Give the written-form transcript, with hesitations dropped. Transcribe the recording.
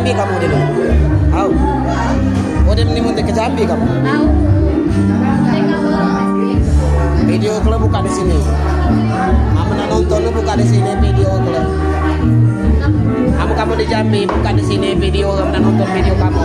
Jambi kamu dulu? Tahu. Oh dia menimun ke Jambi kamu? Tahu. Video klub buka di sini. Kamu nonton lu buka di sini video klub. Kamu di Jambi buka di sini video kamu nonton video kamu.